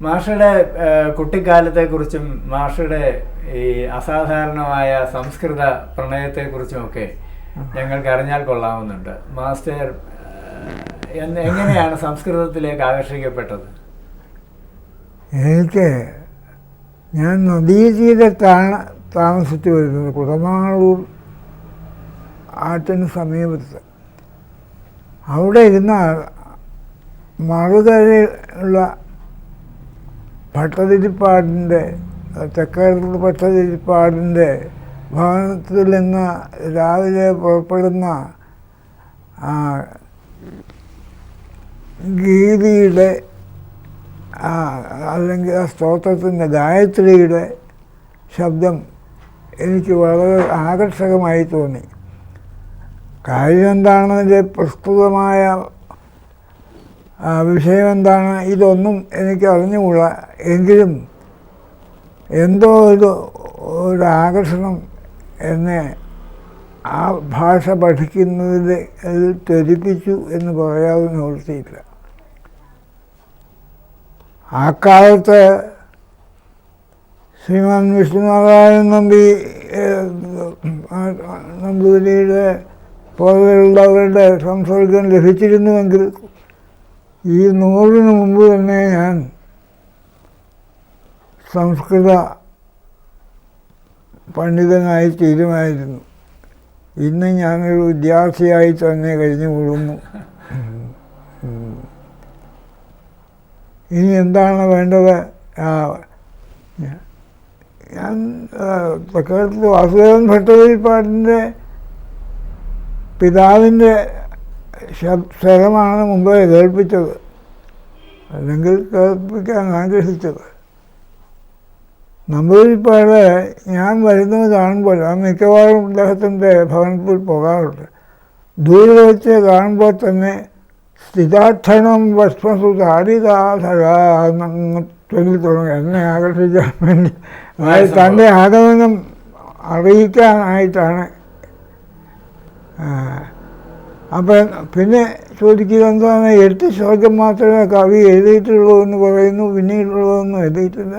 മാഷയുടെ കുട്ടിക്കാലത്തെക്കുറിച്ചും മാഷയുടെ ഈ അസാധാരണമായ സംസ്കൃത പ്രണയത്തെക്കുറിച്ചുമൊക്കെ ഞങ്ങൾക്ക് അറിഞ്ഞാൽ കൊള്ളാവുന്നുണ്ട്. മാസ്റ്റർ എങ്ങനെയാണ് സംസ്കൃതത്തിലേക്ക് ആകർഷിക്കപ്പെട്ടത്? ഞാൻ നദീതീരത്താണ് താമസിച്ചു വരുന്നത്, കുടമാളൂർ ആറ്റിന് സമീപത്ത്. അവിടെ ഇരുന്ന മറുകരയുള്ള ഭട്ടതിരിപ്പാടിൻ്റെ, തെക്കേടത്ത് ഭട്ടതിരിപ്പാടിൻ്റെ ഭവനത്തിൽ നിന്ന് രാവിലെ പുറപ്പെടുന്ന ഗീതിയുടെ അല്ലെങ്കിൽ ആ സ്തോത്രത്തിൻ്റെ ഗായത്രിയുടെ ശബ്ദം എനിക്ക് വളരെ ആകർഷകമായി തോന്നി. കാര്യം എന്താണെന്നതിൻ്റെ പ്രസ്തുതമായ വിഷയം എന്താണ് ഇതൊന്നും എനിക്ക് അറിഞ്ഞുകൂടാ. എങ്കിലും എന്തോ ഒരു ആകർഷണം എന്നെ ആ ഭാഷ പഠിക്കുന്നതിൽ ത്വരിപ്പിച്ചു എന്ന് പറയാവുന്ന നിവൃത്തിയില്ല. ആ കാലത്ത് ശ്രീമാൻ വിഷ്ണുനാരായണൻ നമ്പൂതിരിയുടെ പോലെയുള്ളവരുടെ സംസർഗം ലഭിച്ചിരുന്നുവെങ്കിൽ ഈ 100 മുമ്പ് തന്നെ ഞാൻ സംസ്കൃത പണ്ഡിതനായി തീരുമായിരുന്നു. ഇന്ന് ഞാനൊരു വിദ്യാർത്ഥിയായി തന്നെ കഴിഞ്ഞുകൂടുന്നു. ഇനി എന്താണ് വേണ്ടത്? ഞാൻ തെക്കേടത്ത് വാസുദേവൻ ഭട്ടതിരിപ്പാടിൻ്റെ പിതാവിൻ്റെ സ്വരമാണ് മുമ്പേ കേൾപ്പിച്ചത്, അല്ലെങ്കിൽ കേൾപ്പിക്കാൻ ആഗ്രഹിച്ചത്. നമ്പൂതിരിപ്പാട് ഞാൻ വരുന്നത് കാണുമ്പോൾ ഞാൻ മിക്കവാറും അദ്ദേഹത്തിൻ്റെ ഭവനത്തിൽ പോകാറുണ്ട്. ദൂരെ വെച്ച് കാണുമ്പോൾ തന്നെ സ്ഥിതാർത്ഥനം ഭസ്മസു ചാടിതാധരാന്ന് ചൊല്ലി തുടങ്ങി എന്നെ ആകർഷിക്കാൻ വേണ്ടി. അതായത് തൻ്റെ ആഗമനം അറിയിക്കാനായിട്ടാണ്. അപ്പം പിന്നെ ചോദിക്കുക എന്താണ്, 8 ശ്ലോകം മാത്രമേ കവി എഴുതിയിട്ടുള്ളൂ എന്ന് പറയുന്നു, പിന്നീടുള്ളതൊന്നും എഴുതിയിട്ടില്ല.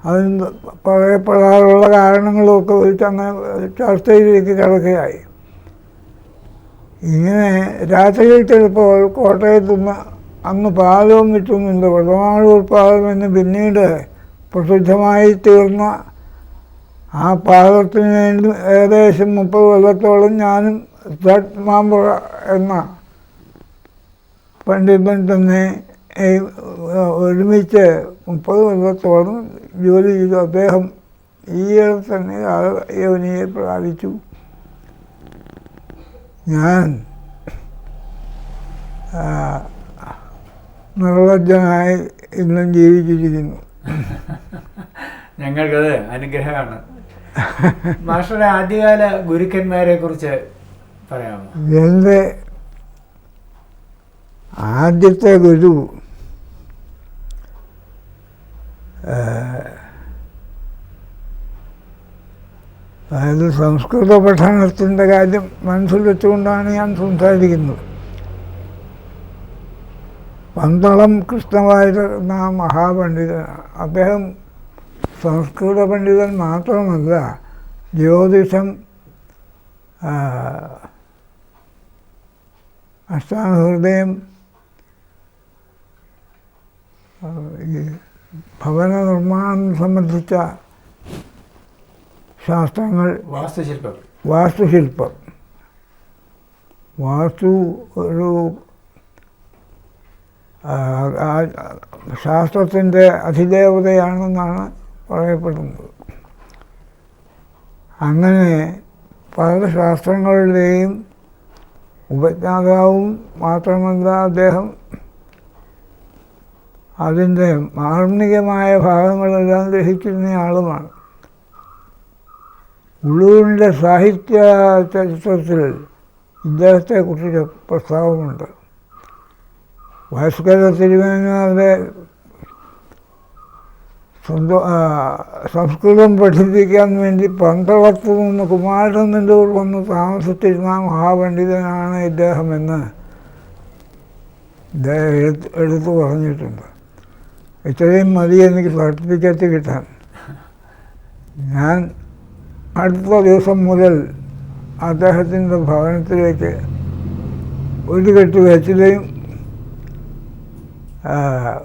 അതിന് പറയപ്പെടാറുള്ള കാരണങ്ങളുമൊക്കെ വെച്ച് അങ്ങനെ ചർച്ചയിലേക്ക് കിടക്കുകയായി. ഇങ്ങനെ രാത്രിയിൽ ചിലപ്പോൾ കോട്ടയത്തുനിന്ന് അന്ന് പാലവും വിറ്റൊന്നുമില്ല, കുടമാളൂർ പാലം എന്ന് പിന്നീട് പ്രസിദ്ധമായി തീർന്ന ആ പാലത്തിന് വേണ്ടി ഏകദേശം 30 കൊല്ലത്തോളം ഞാനും മാമ്പുഴ എന്ന പണ്ഡിതൻ തന്നെ ഒരുമിച്ച് 30 കൊല്ലത്തോളം ജോലി ചെയ്തു. അദ്ദേഹം ഈയിടെ തന്നെ യവനിയെ പ്രാപിച്ചു. ഞാൻ നിർലജ്ജനായി ഇന്നും ജീവിച്ചിരിക്കുന്നു. ഞങ്ങൾക്കത് അനുഗ്രഹമാണ്. മാസ്റ്ററുടെ ആദ്യകാല ഗുരുക്കന്മാരെ കുറിച്ച് പറയാമോ? എൻ്റെ ആദ്യത്തെ ഗുരു അതായത് സംസ്കൃത പഠനത്തിൻ്റെ കാര്യം മനസ്സിൽ വെച്ചുകൊണ്ടാണ് ഞാൻ സംസാരിക്കുന്നത്. പന്തളം കൃഷ്ണവാര്യർ എന്ന മഹാപണ്ഡിതനാണ്. അദ്ദേഹം സംസ്കൃത പണ്ഡിതൻ മാത്രമല്ല, ജ്യോതിഷം, അഷ്ടാംഗഹൃദയം, ഭവന നിർമ്മാണം സംബന്ധിച്ച ശാസ്ത്രങ്ങൾ, വാസ്തുശില്പം, വാസ്തു ഒരു ശാസ്ത്രത്തിൻ്റെ അധിദേവതയാണെന്നാണ് പറയപ്പെടുന്നത്. അങ്ങനെ പല ശാസ്ത്രങ്ങളുടെയും ഉപജ്ഞാതാവും മാത്രമല്ല, അദ്ദേഹം അതിൻ്റെ മാർമികമായ ഭാഗങ്ങളെല്ലാം ഗ്രഹിക്കുന്ന ആളുമാണ്. ഉള്ളൂരിൻ്റെ സാഹിത്യ ചരിത്രത്തിൽ ഇദ്ദേഹത്തെക്കുറിച്ച് പ്രസ്താവമുണ്ട്. ഭാസ്കര തിരുമേനിയുടെ സംസ്കൃതം പഠിപ്പിക്കാൻ വേണ്ടി പന്തളത്തു നിന്ന് കുമാരനല്ലൂർ വന്ന് താമസിച്ചിരുന്ന മഹാപണ്ഡിതനാണ് ഇദ്ദേഹമെന്ന് എടുത്തു പറഞ്ഞിട്ടുണ്ട്. ഇത്രയും മതി എനിക്ക് സർട്ടിഫിക്കറ്റ് കിട്ടാൻ. ഞാൻ അടുത്ത ദിവസം മുതൽ അദ്ദേഹത്തിൻ്റെ ഭവനത്തിലേക്ക് ഒരു കെട്ട് വെച്ചിലെയും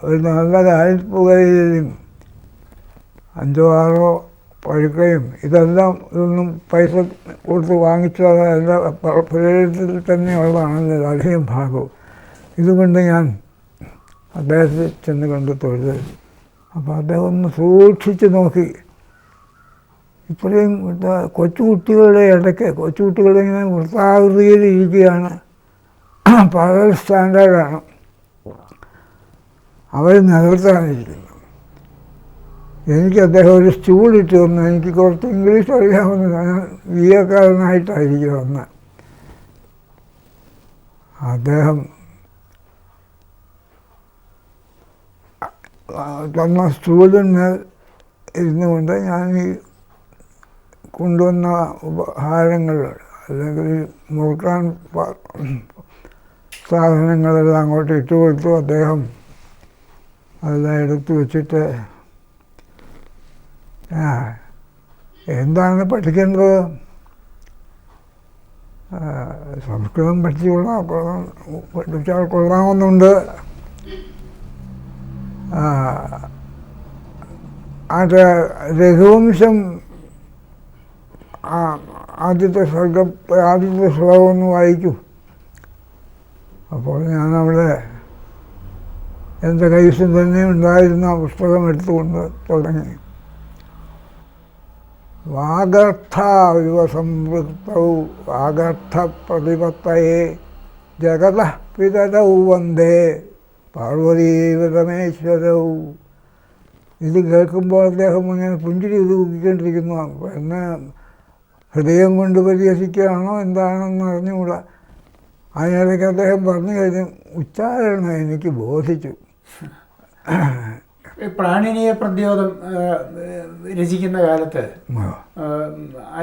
ഒരു നല്ല കാലിപ്പുകയിലും 5-6 പഴുക്കയും ഇതൊന്നും പൈസ കൊടുത്ത് വാങ്ങിച്ചത് എൻ്റെ പ്രേരത്തിൽ തന്നെയുള്ളതാണ് അധികം ഭാഗവും. ഇതുകൊണ്ട് ഞാൻ അദ്ദേഹത്തെ ചെന്ന് കണ്ട് തൊഴുത്. അപ്പോൾ അദ്ദേഹം ഒന്ന് സൂക്ഷിച്ച് നോക്കി. ഇത്രയും കൊച്ചുകുട്ടികളുടെ ഇടയ്ക്ക് കൊച്ചുകുട്ടികളുടെ ഇങ്ങനെ വൃത്താകൃതിയിൽ ഇരിക്കുകയാണ്. പകൽ സ്റ്റാൻഡേർഡാണ്. അവർ നിലത്താണിരിക്കുന്നത്. എനിക്ക് അദ്ദേഹം ഒരു സ്റ്റൂളിട്ട് തന്നു. എനിക്ക് കുറച്ച് ഇംഗ്ലീഷ് അറിയാവുന്ന ഞാൻ വിയക്കാരനായിട്ടായിരിക്കും വന്ന്. അദ്ദേഹം തന്ന സ്റ്റൂളിന്മേൽ ഇരുന്നു കൊണ്ട് ഞാൻ ഈ കൊണ്ടുവന്ന ഉപഹാരങ്ങൾ അല്ലെങ്കിൽ മുറുക്കാൻ സാധനങ്ങളെല്ലാം അങ്ങോട്ട് ഇട്ട് കൊടുത്തു. അദ്ദേഹം അതെല്ലാം എടുത്തു വച്ചിട്ട് എന്താണ് പഠിക്കേണ്ടത്? സംസ്കൃതം പഠിച്ചാൽ കൊള്ളാമെന്നുണ്ട്. അത് രഘുവംശം ആദ്യത്തെ ശ്ലോകം ഒന്ന് വായിക്കൂ. അപ്പോൾ ഞാനവിടെ എൻ്റെ കൈവശം തന്നെ ഉണ്ടായിരുന്ന പുസ്തകം എടുത്തുകൊണ്ട് തുടങ്ങി. വാഗർത്ഥ സംവൃത്തൗ വാഗർത്ഥ പ്രതിപത്തയേ ജഗത പിതരൗ വന്ദേ പാർവതീപരമേശ്വരൗ. ഇത് കേൾക്കുമ്പോൾ അദ്ദേഹം ഇങ്ങനെ പുഞ്ചിരി ഊക്കിക്കൊണ്ടിരിക്കുന്നു. എന്നെ ഹൃദയം കൊണ്ട് പരിഹസിക്കുകയാണോ എന്താണെന്ന് അറിഞ്ഞുകൂടാ. അതിനിടയ്ക്ക് അദ്ദേഹം പറഞ്ഞു കഴിഞ്ഞു, ഉച്ചാരണം എനിക്ക് ബോധിച്ചു. പ്രാണിനീയ പ്രദ്യോതം രചിക്കുന്ന കാലത്ത്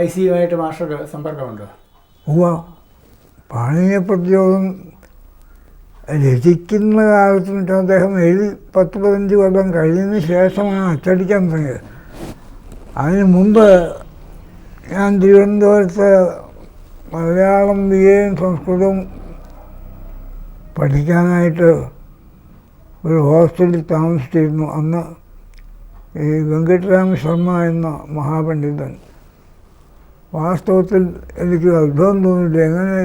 ICയുമായിട്ട് മാസ്റ്റർക്ക് സമ്പർക്കമുണ്ടോ? പ്രാണിനീയ പ്രദ്യോതം രചിക്കുന്ന കാലത്ത് വെച്ചാൽ അദ്ദേഹം 10-15 കൊല്ലം കഴിഞ്ഞതിന് ശേഷമാണ് അച്ചടിക്കാൻ തുടങ്ങിയത്. അതിന് മുമ്പ് ഞാൻ തിരുവനന്തപുരത്ത് മലയാളം BAയും സംസ്കൃതവും പഠിക്കാനായിട്ട് ഒരു ഹോസ്റ്റലിൽ താമസിച്ചിരുന്നു. അന്ന് ഈ വെങ്കട്ടരാമ ശർമ്മ എന്ന മഹാപണ്ഡിതൻ. വാസ്തവത്തിൽ എനിക്ക് അത്ഭുതം തോന്നിയിട്ട് എങ്ങനെ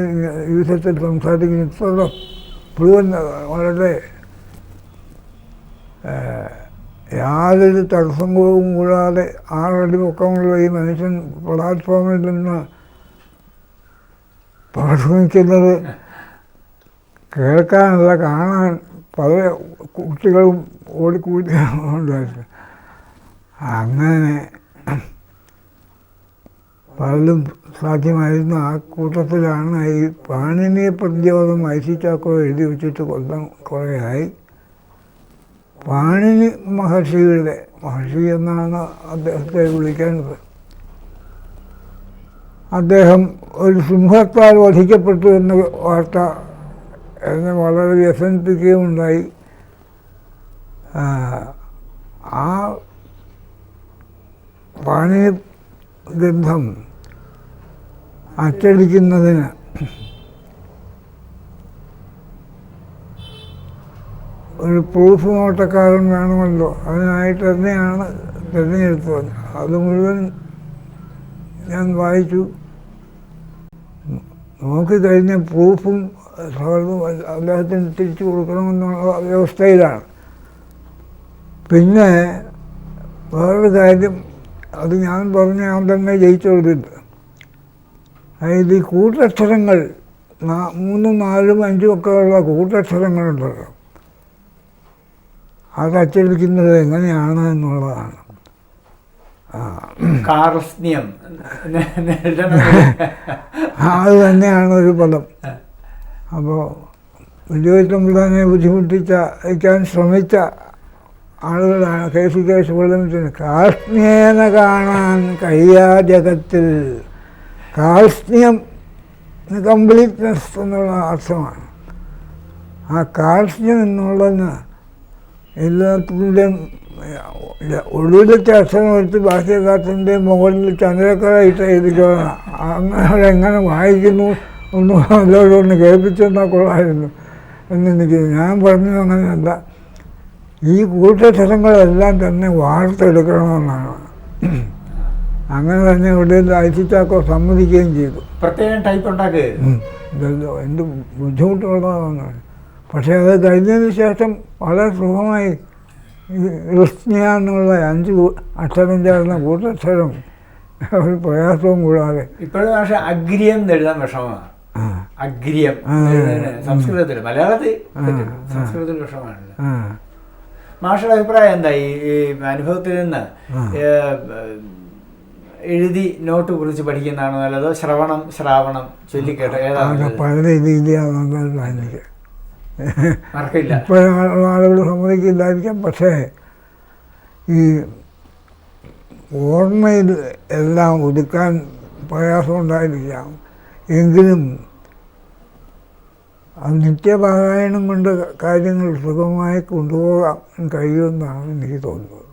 ഈ വിധത്തിൽ സംസാരിക്കുന്ന ഇത്ര മുഴുവൻ വളരെ യാതൊരു തടസ്സങ്ങളും കൂടാതെ 6 അടി പൊക്കമുള്ള ഈ മനുഷ്യൻ പ്ലാറ്റ്ഫോമിൽ നിന്ന് പ്രസംഗിക്കുന്നത് കേൾക്കാനല്ല കാണാൻ പല കുട്ടികളും ഓടിക്കൂടി ഉണ്ടായിരുന്നു. അങ്ങനെ പലതും സാധ്യമായിരുന്നു. ആ കൂട്ടത്തിലാണ് ഈ പാണിനീയ പ്രദ്യോതം IC ചാക്കോ എഴുതി വെച്ചിട്ട് കുറേയായി. പാണിനി മഹർഷി എന്നാണ് അദ്ദേഹത്തെ വിളിക്കേണ്ടത്. അദ്ദേഹം ഒരു സിംഹത്താൽ വധിക്കപ്പെട്ടു എന്ന വാർത്ത എന്നെ വളരെ വ്യസനിപ്പിക്കുകയുണ്ടായി. ആ പാണിനി ഗ്രന്ഥം അച്ചടിക്കുന്നതിന് ഒരു പ്രൂഫ് നോട്ടക്കാരൻ വേണമല്ലോ. അതിനായിട്ട് തന്നെയാണ് തിരഞ്ഞെടുത്തത്. അത് മുഴുവൻ ഞാൻ വായിച്ചു നോക്കിക്കഴിഞ്ഞ പ്രൂഫും അദ്ദേഹത്തിന് തിരിച്ചു കൊടുക്കണമെന്നുള്ള വ്യവസ്ഥയിലാണ്. പിന്നെ വേറൊരു കാര്യം, അത് ഞാൻ തന്നെ ജയിച്ചെടുത്തിട്ട്, അതായത് ഈ കൂട്ടക്ഷരങ്ങൾ 3, 4, 5 ഒക്കെ ഉള്ള കൂട്ടക്ഷരങ്ങളുണ്ടല്ലോ, അത് അച്ചടിക്കുന്നത് എങ്ങനെയാണ് എന്നുള്ളതാണ്. അത് തന്നെയാണ് ഒരു പദം. അപ്പോൾ വലിയ ബുദ്ധിമുട്ടിക്കാൻ ശ്രമിച്ച ആളുകളാണ് KC കേശവത്തിന് കാർഷ്ണ്യേന കാണാൻ കഴിയാ ജഗത്തിൽ. കാർഷ്ണ്യം കംപ്ലീറ്റ്നെസ് എന്നുള്ള അർത്ഥമാണ്. ആ കാർഷ്ണ്യം എന്നുള്ളതിന് എല്ലാത്തിൻ്റെയും ഒടുവിലത്തെ അക്ഷരം എടുത്ത് ബാക്കിയെല്ലാത്തിൻ്റെ മുകളിൽ ചന്ദ്രക്കല ഇട്ട് എഴുതിക്കണം. അങ്ങനെ എങ്ങനെ വായിക്കുന്നു ഒന്നും എല്ലാവരും കേൾപ്പിച്ചെന്നാൽ കൊള്ളായിരുന്നു എന്നെനിക്ക്. ഞാൻ പറഞ്ഞത് അങ്ങനെയല്ല, ഈ കൂട്ടക്ഷരങ്ങളെല്ലാം തന്നെ വാർത്തെടുക്കണമെന്നാണ്. അങ്ങനെ തന്നെ ഒടുവിൽ ഐസിച്ചാക്കോ സമ്മതിക്കുകയും ചെയ്തു. പ്രത്യേകം ടൈപ്പ് ഉണ്ടാക്കുകയായിരുന്നു. ഇതല്ലോ എന്ത് ബുദ്ധിമുട്ടുള്ളതാണ്. പക്ഷേ അത് കഴിഞ്ഞതിന് ശേഷം വളരെ സുഖമായി റിസ്നിയ എന്നുള്ള 5 അക്ഷരം ചേർന്ന കൂട്ടക്ഷരം ഒരു പ്രയാസവും കൂടാതെ. ഇപ്പോഴും പക്ഷെ അഗ്രിയം എഴുതാൻ വിഷമമാണ്. അഗ്രിയം സംസ്കൃതത്തിൽ, മലയാളത്തിൽ സംസ്കൃതത്തിൽ വിഷമമാണല്ലോ. മാഷയുടെ അഭിപ്രായം എന്താ ഈ അനുഭവത്തിൽ നിന്ന്? എഴുതി നോട്ട് കുറിച്ച് പഠിക്കുന്നതാണോ നല്ലതോ ശ്രാവണം ചൊല്ലിക്കേട്ടോ ഏതാണ്? പല രീതിയിലാണ് എനിക്ക് മറക്കില്ല. ഇപ്പോഴും ആളുകൾ സമ്മതിക്കില്ലായിരിക്കാം. പക്ഷേ ഈ ഓർമ്മയിൽ എല്ലാം ഒതുക്കാൻ പ്രയാസമുണ്ടായിരിക്കാം. എങ്കിലും അത് നിത്യപാരായണം കൊണ്ട് കാര്യങ്ങൾ സുഖമായി കൊണ്ടുപോകാൻ കഴിയുമെന്നാണ് എനിക്ക് തോന്നുന്നത്.